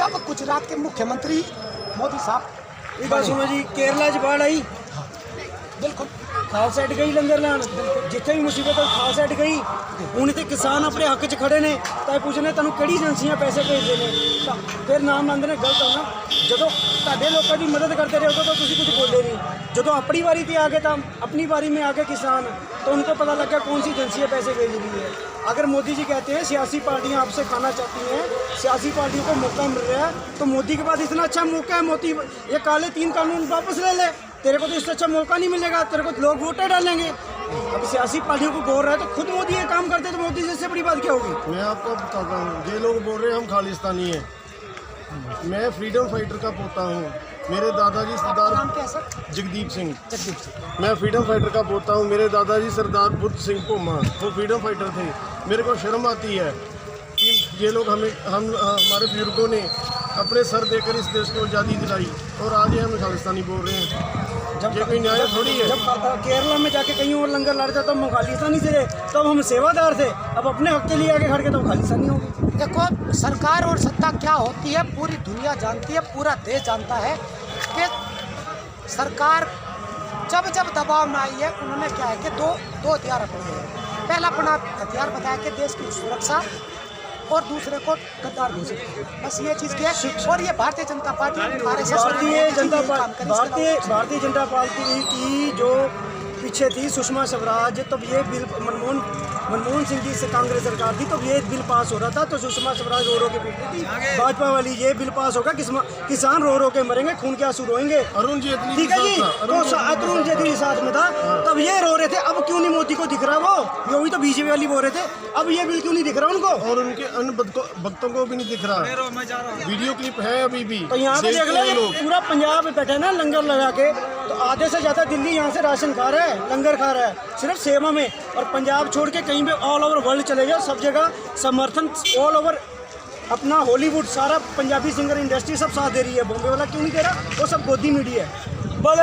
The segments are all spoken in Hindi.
जब गुजरात के मुख्यमंत्री मोदी साहब एक बात सुनो जी, केरला च बाढ़ आई, बिल्कुल खालसा हट गई लंगर लान, जिथे भी मुसीबत है खालसा हट गई। हुण ते किसान अपने हक च खड़े ने, तां पुछने तैनूं किहड़ी एजेंसियां पैसे भेजदे ने, फिर नाम लांदे ने। गलत है ना, जदों तुहाडे लोकां दी मदद करते रहे उदों तो तुसीं कुछ बोले नहीं, जदों अपनी बारी ते आ गए तां अपनी बारी में आ गए किसान, तो उनको पता लग गया कौन सी एजेंसियाँ पैसे भेज रही है। अगर मोदी जी कहते हैं सियासी पार्टियां आपसे खाना चाहती हैं, सियासी पार्टियों को मौका मिल रहा है, तो मोदी के पास इतना अच्छा मौका है, मोदी ये काले 3 कानून वापस ले ले, तेरे को तो इससे अच्छा मौका नहीं मिलेगा, तेरे को लोग वोटर डालेंगे। अब सियासी पार्टियों को बोल रहा है तो खुद मोदी ये काम करते तो मोदी से बड़ी बात क्या होगी। मैं आपको बताता हूँ, ये लोग बोल रहे हैं हम खालिस्तानी हैं, मैं फ्रीडम फाइटर का पोता हूँ। मेरे दादाजी सरदार नाम क्या है सर? जगदीप सिंह। मैं फ्रीडम फाइटर का पोता हूँ। मेरे दादाजी सरदार बुद्ध सिंह भोमा वो फ्रीडम फाइटर थे। मेरे को शर्म आती है कि ये लोग हमारे बुजुर्गों ने अपने सर देकर इस देश को आज़ादी दिलाई और आज ये हम खालिस्तानी बोल रहे हैं। जब ये कोई न्याय थोड़ी है। जब केरला में जाके कहीं और लंगर लड़ रहे थे तो हम खालिस्तानी से रहे, तब हम सेवादार थे, अब अपने हक के लिए आगे खड़ के तो खालिस्तानी होगी। देखो, सरकार और सत्ता क्या होती है पूरी दुनिया जानती है, पूरा देश जानता है कि सरकार जब जब दबाव में आई है उन्होंने क्या है कि दो हथियार अपने हैं। पहला अपना हथियार बताया कि देश की सुरक्षा और दूसरे को गद्दार घोषित किया, बस ये चीज़ क्या है। और ये भारतीय जनता पार्टी भारतीय जनता पार्टी की जो पीछे थी सुषमा स्वराज, तब ये बिल मनमोहन सिंह जी से कांग्रेस सरकार थी, तब ये बिल पास हो रहा था, तो सुषमा स्वराज रो के पीछे थी भाजपा वाली, ये बिल पास होगा, किसान रो के मरेंगे, खून के आंसू रोएंगे। अरुण जेटली ठीक है जी, तो अरुण जेटली साथ में था, तब ये रो रहे थे। अब क्यों नहीं मोदी को दिख रहा वो भी तो बीजेपी वाली बोल रहे थे, अब ये बिल क्यों नहीं दिख रहा उनको, और उनके अन्य भक्तों को भी नहीं दिख रहा। वीडियो क्लिप है अभी भी, तो यहाँ पे देख लो पूरा पंजाब बैठे ना लंगर लगा के, तो आधे से ज्यादा दिल्ली यहाँ से राशन खा रहा है, लंगर खा रहा है सिर्फ सेवा में। और पंजाब छोड़ के कहीं पे ऑल ओवर वर्ल्ड चले जाओ, सब जगह समर्थन ऑल ओवर, अपना हॉलीवुड सारा पंजाबी सिंगर इंडस्ट्री सब साथ दे रही है। बॉम्बे वाला क्यों नहीं दे रहा, वो सब गोदी मीडिया है। मैं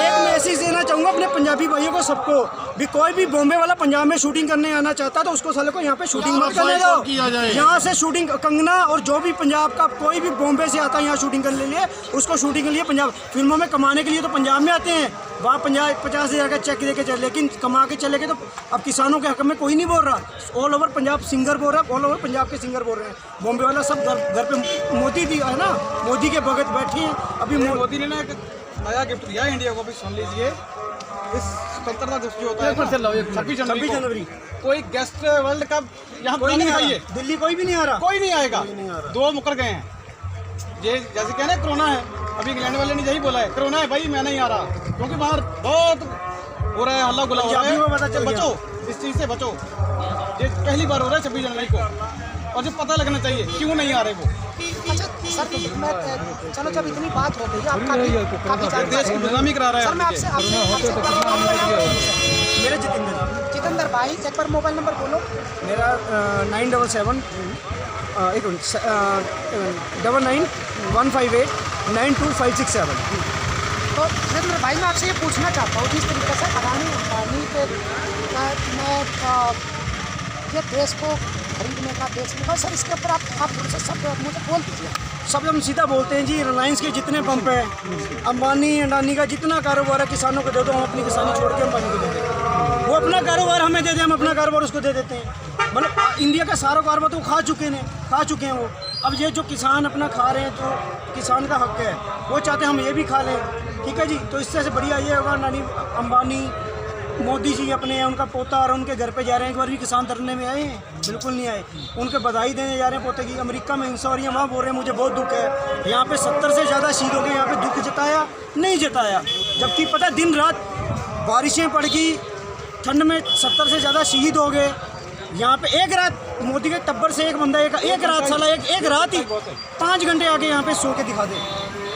एक मैसेज देना चाहूँगा अपने पंजाबी भाइयों को, सबको भी, कोई भी बॉम्बे वाला पंजाब में शूटिंग करने आना चाहता तो उसको साले को यहाँ पे शूटिंग मत करने दो। यहाँ से शूटिंग कंगना और जो भी पंजाब का कोई भी बॉम्बे से आता है यहाँ शूटिंग करने के लिए, उसको शूटिंग के लिए पंजाब फिल्मों में कमाने के लिए तो पंजाब में आते हैं, वहाँ 50,000 का चेक दे के चले, लेकिन कमा के चले गए। तो अब किसानों के हक में कोई नहीं बोल रहा, ऑल ओवर पंजाब सिंगर बोल रहा है, ऑल ओवर पंजाब के सिंगर बोल रहे हैं। बॉम्बे वाला सब घर पे मोदी दी है ना, मोदी के भगत बैठे हैं। अभी मोदी ने ना एक नया गिफ्ट दिया इंडिया को, भी सुन लीजिए। इस स्वतंत्रता दिवस जो होता है 26 जनवरी, कोई गेस्ट वर्ल्ड कप यहाँ कोई नहीं आइए, दिल्ली कोई भी नहीं आ रहा, कोई नहीं आएगा। 2 मुकर गए हैं, ये जैसे कहना कोरोना है, अभी इंग्लैंड वाले ने यही बोला है कोरोना है भाई, मैं नहीं आ रहा, क्योंकि बाहर बहुत हो रहा है, हल्ला गुल्ला हो रहा है। बचो, इस चीज़ से बचो। ये पहली बार हो रहा है 26 जनवरी को, और जो पता लगना चाहिए क्यों नहीं आ रहे वो। अच्छा सर, मैं चलो जब इतनी बात हो गई है, आपका देश की गुलामी करा रहा है। सर मैं आपसे मेरा जितेंद्र भाई एक बार मोबाइल नंबर बोलो। मेरा 977 9915892567। तो जितेंद्र भाई मैं आपसे ये पूछना चाहता हूँ, जिस तरीके से अडानी अंबानी के ये देश को खरीदने का देश, सर इसके ऊपर आप सब मुझे बोल दीजिए। सब हम सीधा बोलते हैं जी, रिलायंस के जितने पंप हैं, अंबानी अडानी का जितना कारोबार है किसानों को दे दो, हम अपनी किसानी छोड़ के अंबानी को दे देते हैं। वो अपना कारोबार हमें दे दें, हम अपना कारोबार उसको दे देते हैं। मतलब इंडिया का सारा कारोबार तो खा चुके हैं वो। अब ये जो किसान अपना खा रहे हैं, तो किसान का हक है, वो चाहते हैं हम ये भी खा लें, ठीक है जी। तो इससे से बढ़िया ये होगा, अडानी अंबानी मोदी जी अपने उनका पोता और उनके घर पे जा रहे हैं। एक बार भी किसान धरने में आए हैं? बिल्कुल नहीं आए। उनके बधाई देने जा रहे हैं पोते की। अमेरिका में हिंसा हो रही है, वहाँ बोल रहे हैं मुझे बहुत दुख है। यहाँ पे 70 से ज़्यादा शहीद हो गए, यहाँ पे दुख जताया नहीं जताया, जबकि पता दिन रात बारिशें पड़ गई, ठंड में 70 से ज़्यादा शहीद हो गए। यहाँ पे एक रात मोदी के टब्बर से एक बंदा एक रात साला एक रात ही 5 घंटे आके यहाँ पे सो के दिखा दे,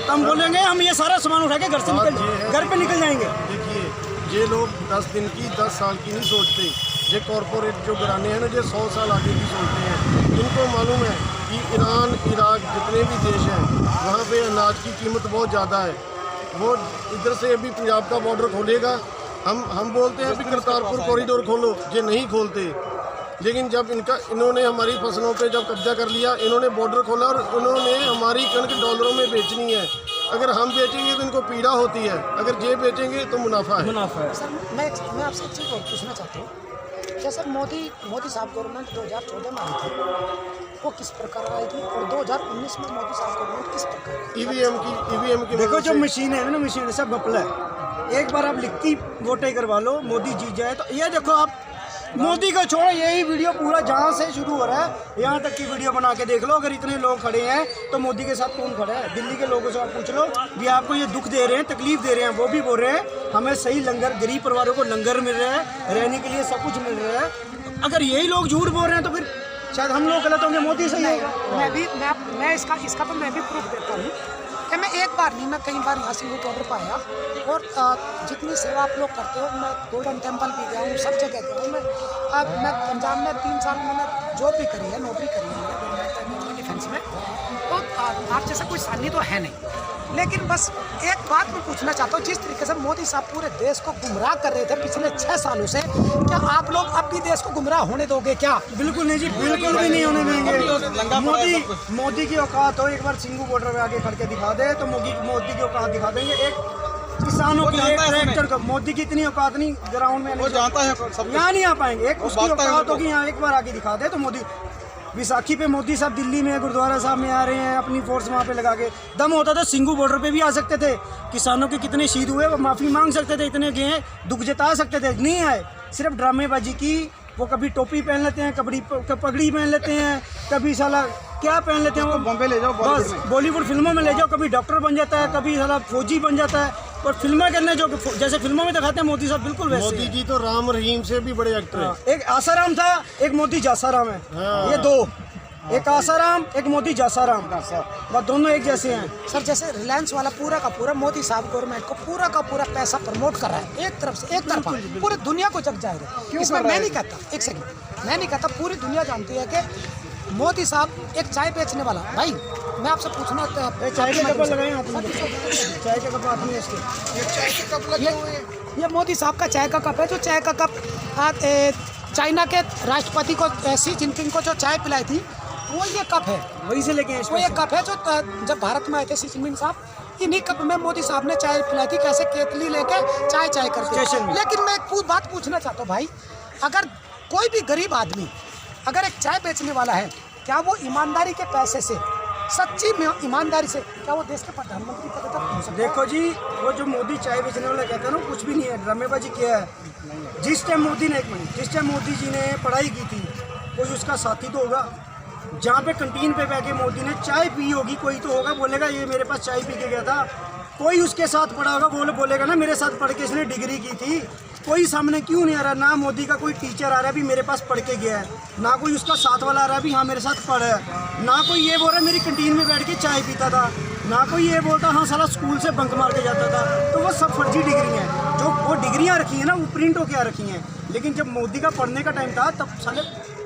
तो हम बोलेंगे हम ये सारा सामान उठा के घर पे निकल जाएंगे। देखिए, ये लोग 10 दिन की 10 साल की नहीं सोचते। ये कॉरपोरेट जो घराने हैं ना, जो 100 साल आगे की सोचते हैं। इनको मालूम है कि ईरान, इराक जितने भी देश हैं, वहाँ पे अनाज की कीमत बहुत ज़्यादा है। वो इधर से अभी पंजाब का बॉर्डर खोलेगा, हम बोलते हैं कि करतारपुर कॉरिडोर खोलो, ये नहीं खोलते। लेकिन जब इन्होंने हमारी फसलों पे जब कब्जा कर लिया, इन्होंने बॉर्डर खोला और इन्होंने हमारी कणक डॉलरों में बेचनी है। अगर हम बेचेंगे तो इनको पीड़ा होती है, अगर ये बेचेंगे तो मुनाफा है। सर मैं आपसे एक चीज़ और पूछना चाहता हूँ। जैसे मोदी साहब गवर्नमेंट 2014 में आई थी, वो किस प्रकार आई थी, और 2019 में मोदी साहब गवर्नमेंट किस प्रकार? ईवीएम की देखो जो मशीन है ना, मशीन सब घपला है। एक बार आप लिखती वोटें करवा लो, मोदी जीत जाए तो ये देखो आप मोदी को छोड़ो, यही वीडियो पूरा जहाँ से शुरू हो रहा है यहाँ तक की वीडियो बना के देख लो। अगर इतने लोग खड़े हैं तो मोदी के साथ कौन खड़ा है? दिल्ली के लोगों से आप पूछ लो भी आपको ये दुख दे रहे हैं, तकलीफ दे रहे हैं, वो भी बोल रहे हैं हमें सही लंगर, गरीब परिवारों को लंगर मिल रहा है, रहने के लिए सब कुछ मिल रहा है। अगर यही लोग झूठ बोल रहे हैं तो फिर शायद हम लोग गलत होंगे, मोदी सही है। मैं इसका तो मैं भी प्रूफ देता हूँ कि मैं एक बार नहीं, मैं कई बार यहाँ से वो ऑर्डर पाया। और जितनी सेवा आप लोग करते हो, मैं गोल्डन टेम्पल भी गया हूँ, सब जगह गया हूँ। मैं पंजाब में 3 साल मैंने जॉब भी करी है, नौकरी करी है गवर्नमेंट डिफेंस में। तो आप जैसा कोई सानी तो है नहीं, लेकिन बस एक बात मैं पूछना चाहता हूँ। जिस तरीके से मोदी साहब पूरे देश को गुमराह कर रहे थे पिछले 6 सालों से, क्या आप लोग अब भी देश को गुमराह होने दोगे क्या? बिल्कुल नहीं जी, बिल्कुल भी नहीं होने देंगे। मोदी की औकात हो, एक बार सिंगू बॉर्डर पे आके खड़ के दिखा दे तो मोदी की औकात दिखा देंगे। एक किसानों की, एक ट्रैक्टर का, मोदी की इतनी औकात नहीं ग्राउंड में, वो जानता है यहाँ नहीं आ पाएंगे। एक उसकी औकात होगी, यहाँ एक बार आके दिखा दे तो मोदी। विसाखी पे मोदी साहब दिल्ली में गुरुद्वारा साहब में आ रहे हैं, अपनी फोर्स वहाँ पे लगा के। दम होता तो सिंगू बॉर्डर पे भी आ सकते थे, किसानों के कितने शहीद हुए वो माफ़ी मांग सकते थे, इतने गए दुख जता सकते थे, नहीं आए। सिर्फ ड्रामेबाजी की। वो कभी टोपी पहन लेते हैं, कभी पगड़ी पहन लेते हैं, कभी साला क्या पहन लेते हैं, वो बॉम्बे ले जाओ, बस बॉलीवुड फिल्मों में ले जाओ। कभी डॉक्टर बन जाता है, कभी साला फौजी बन जाता है। और फिल्में करने जो जैसे फिल्मों में दिखाते हैं मोदी साहब बिल्कुल वैसे। मोदी जी तो राम रहीम से भी बड़े एक्टर हैं। एक आसाराम था, एक मोदी जासाराम है। ये दो, एक आसाराम, एक मोदी जासाराम, बस दोनों एक जैसे हैं। सर जैसे रिलायंस वाला पूरा का पूरा मोदी साहब गवर्नमेंट को पूरा का पूरा पैसा प्रमोट कर रहा है, एक तरफ से, एक तरफा पूरी दुनिया को जग जाएगा। इसमें मैं नहीं कहता, एक सेकंड, मैं नहीं कहता, पूरी दुनिया जानती है कि मोदी साहब एक चाय बेचने वाला। भाई मैं आपसे पूछना, चाय के कप लगाए आपने, चाय के कप आपने ये मोदी साहब का चाय का कप है, जो चाय का कप चाइना के राष्ट्रपति को, शी जिनपिंग को जो चाय पिलाई थी, वो ये कप है, वहीं से लेके वो ये कप है जो जब भारत में आए थे शी जिनपिंग साहब, इन्हीं कप में मोदी साहब ने चाय पिलाई थी, कैसे केतली लेके चाय करके। लेकिन मैं एक बात पूछना चाहता हूँ भाई, अगर कोई भी गरीब आदमी अगर एक चाय बेचने वाला है, क्या वो ईमानदारी के पैसे से, सच्ची ईमानदारी से, क्या वो देश के प्रधानमंत्री पद तक पहुंच सकता है? देखो जी, वो जो मोदी चाय बेचने वाला कहता है ना, कुछ भी नहीं है, ड्रामेबाजी किया है। जिस टाइम मोदी ने, जिस टाइम मोदी जी ने पढ़ाई की थी, कोई उसका साथी तो होगा। जहाँ पे कंटीन पे बैठे मोदी ने चाय पी होगी, कोई तो होगा, बोलेगा ये मेरे पास चाय पी के गया था। कोई उसके साथ पढ़ा होगा, बोलेगा ना मेरे साथ पढ़ के इसने डिग्री की थी। कोई सामने क्यों नहीं आ रहा? ना मोदी का कोई टीचर आ रहा है भी मेरे पास पढ़ के गया है, ना कोई उसका साथ वाला आ रहा है भी हाँ मेरे साथ पढ़ा है, ना कोई ये बोल रहा है मेरी कंटीन में बैठ के चाय पीता था, ना कोई ये बोलता हाँ साला स्कूल से बंक मार के जाता था। तो वो सब फर्जी डिग्री हैं, जो वो डिग्रियाँ रखी हैं ना, वो प्रिंट होकर रखी हैं। लेकिन जब मोदी का पढ़ने का टाइम था, तब साले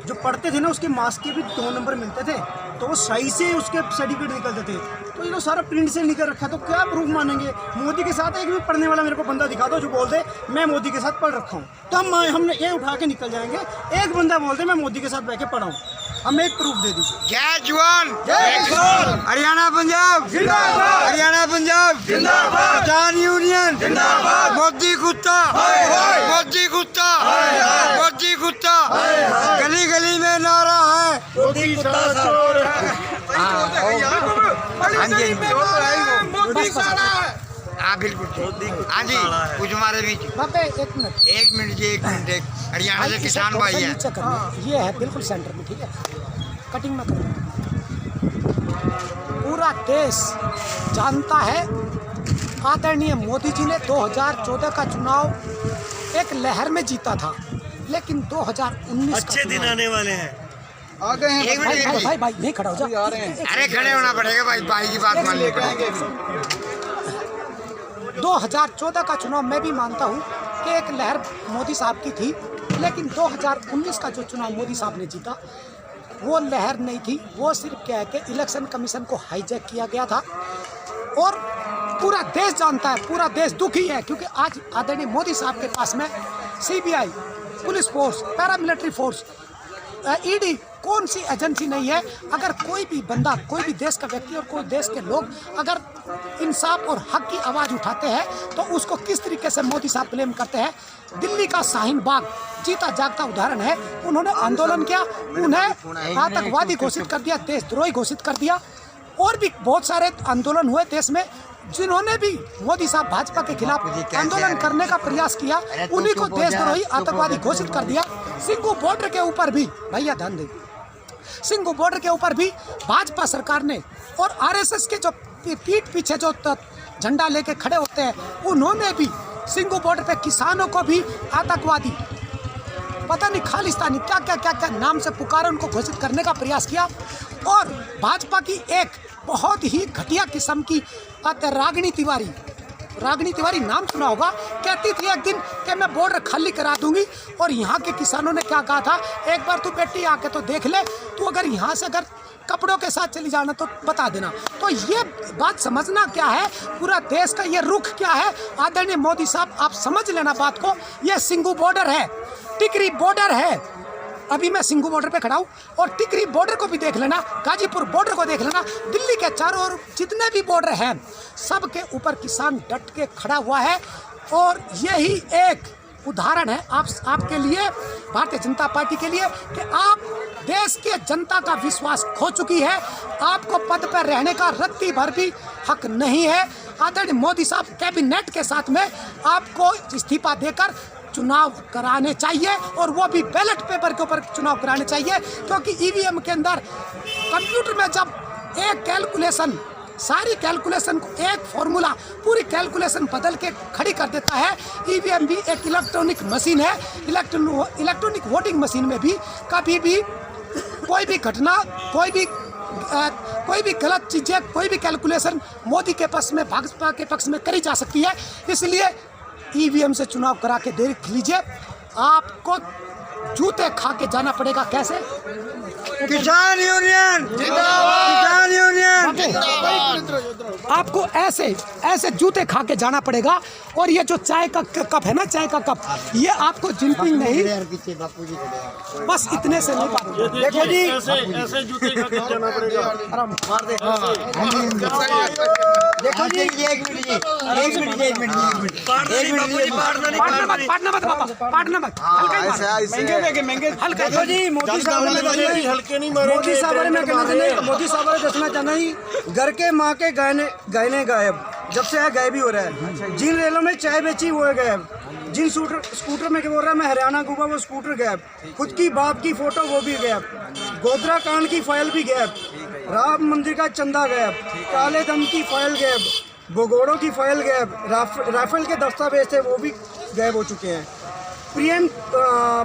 जो पढ़ते थे ना, उसके मार्क्स के भी 2 नंबर मिलते थे, तो वो सही से उसके सर्टिफिकेट निकलते थे। तो ये तो सारा प्रिंट से निकल रखा है, तो क्या प्रूफ मानेंगे? मोदी के साथ एक भी पढ़ने वाला मेरे को बंदा दिखा दो जो बोल दे मैं मोदी के साथ पढ़ रखा हूँ, तो हम ये उठा के निकल जाएंगे। एक बंदा बोल दे मैं मोदी के साथ बैठ के पढ़ा हूँ, हम एक प्रूफ दे दीजिए। जय जवान जय किसान, हरियाणा पंजाब जिंदाबाद, हरियाणा पंजाब जिंदाबाद, किसान यूनियन जिंदाबाद, मोदी कुत्ता मोदी कुत्ता मोदी कुत्ता, गली गली में नारा है मोदी चोर। हाँ बिल्कुल, हाँ जी, कुछ हमारे बीच एक मिनट एक मिनट, हरियाणा से किसान भाई है, ये है बिल्कुल सेंटर में, ठीक है, कटिंग में करो। पूरा देश जानता है आदरणीय मोदी जी ने 2014 का चुनाव एक लहर में जीता था, लेकिन 2019 अच्छे दिन आने वाले हैं, आ गए हैं। भाई नहीं खड़ा हो जा, अरे खड़े होना पड़ेगा भाई की बात मान लेंगे। 2014 का चुनाव मैं भी मानता हूँ कि एक लहर मोदी साहब की थी, लेकिन 2019 का जो चुनाव मोदी साहब ने जीता, वो लहर नहीं थी, वो सिर्फ क्या है कि इलेक्शन कमीशन को हाईजैक किया गया था। और पूरा देश जानता है, पूरा देश दुखी है, क्योंकि आज आदरणीय मोदी साहब के पास में CBI, police force, paramilitary force, ED, कौन सी एजेंसी नहीं है। अगर कोई भी बंदा, कोई भी देश का व्यक्ति और कोई देश के लोग अगर इंसाफ और हक की आवाज़ उठाते हैं तो उसको किस तरीके से मोदी साहब ब्लेम करते हैं। दिल्ली का शाहीन बाग जीता जागता उदाहरण है। उन्होंने आंदोलन किया, उन्हें आतंकवादी घोषित कर दिया, देशद्रोही घोषित कर दिया, और भी बहुत सारे आंदोलन हुए देश में जिन्होंने भी मोदी साहब भाजपा के खिलाफ आंदोलन करने का प्रयास किया, उन्हीं को देशद्रोही आतंकवादी घोषित कर दिया। सिंघू बॉर्डर के ऊपर भी, भैया ध्यान दें, सिंघू बॉर्डर के ऊपर भी भाजपा सरकार ने और RSS के जो पीठ पीछे जो झंडा लेके खड़े होते हैं, उन्होंने भी सिंघू बॉर्डर पे किसानों को भी आतंकवादी, पता नहीं खालिस्तानी क्या क्या क्या क्या नाम से पुकारा, उनको घोषित करने का प्रयास किया। और भाजपा की एक बहुत ही घटिया किस्म की रागिनी तिवारी नाम सुना होगा, कहती थी एक दिन कि मैं बॉर्डर खाली करा दूंगी, और यहाँ के किसानों ने क्या कहा था, एक बार तू बेटी आके तो देख ले, तू अगर यहाँ से अगर कपड़ों के साथ चली जाना तो बता देना। तो ये बात समझना क्या है, पूरा देश का ये रुख क्या है, आदरणीय मोदी साहब आप समझ लेना बात को। ये सिंघू बॉर्डर है, टिकरी बॉर्डर है, अभी मैं सिंघू बॉर्डर पे खड़ा हूँ, और टिकरी बॉर्डर को भी देख लेना, गाजीपुर बॉर्डर को देख लेना, दिल्ली के चारों ओर जितने भी बॉर्डर हैं सब के ऊपर किसान डट के खड़ा हुआ है। और यही एक उदाहरण है आपके लिए, भारतीय जनता पार्टी के लिए, कि आप देश के जनता का विश्वास खो चुकी है, आपको पद पर रहने का रत्ती भर भी हक नहीं है। आदरणीय मोदी साहब कैबिनेट के साथ में आपको इस्तीफा देकर चुनाव कराने चाहिए, और वो भी बैलेट पेपर के ऊपर चुनाव कराने चाहिए, क्योंकि EVM के अंदर कंप्यूटर में जब एक कैलकुलेशन, सारी कैलकुलेशन को एक फॉर्मूला, पूरी कैलकुलेशन बदल के खड़ी कर देता है। EVM भी एक इलेक्ट्रॉनिक मशीन है, इलेक्ट्रॉनिक वोटिंग मशीन में भी कभी भी कोई भी घटना, कोई भी गलत चीज़ें, कोई भी कैलकुलेशन मोदी के पक्ष में, भाजपा के पक्ष में करी जा सकती है। इसलिए EVM से चुनाव करा के देख लीजिए, आपको जूते खा के जाना पड़ेगा। कैसे? किसान यूनियन जिंदाबाद, किसान यूनियन आपको ऐसे जूते खा के जाना पड़ेगा। और ये जो चाय का कप है ना, चाय का कप, ये आपको जिनपिंग नहीं, बस इतने से नहीं बात। देखो जी, ऐसे जूते खा के जाना पड़ेगा। देखो जी, एक मिनट पाटना मत, हल्का देखो जी, मोदी साहब ने हल्के नहीं मारे, मोदी साहब ने मोदी साहब ने दसना चाहना ही, घर के माँ के गहने गायब, जब से है गायब ही हो रहा है। जिन रेलों में चाय बेची वो है गायब, जिन स्कूटर में बोल रहा है मैं हरियाणा घूमा वो स्कूटर गायब, खुद की बाप की फोटो वो भी गायब, गोधरा कांड की फाइल भी गायब, राम मंदिर का चंदा गायब, काले धन की फाइल गायब, भगोड़ों की फाइल गायब, राफेल के दस्तावेज थे वो भी गायब हो चुके हैं,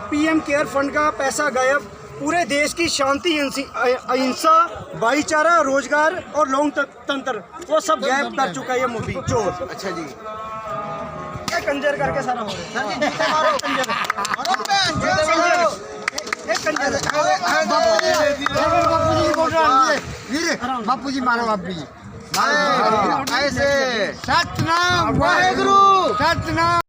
PM केयर फंड का पैसा गायब, पूरे देश की शांति, अहिंसा, भाईचारा, रोजगार और लोकतंत्र वो सब गायब कर चुका है ये मोदी चोर। अच्छा जी, क्या कंजर करके सारा हो रहा है। बापू जी मारो, बापू जी ऐसे सतनाम वाहेगुरु, सतनाम।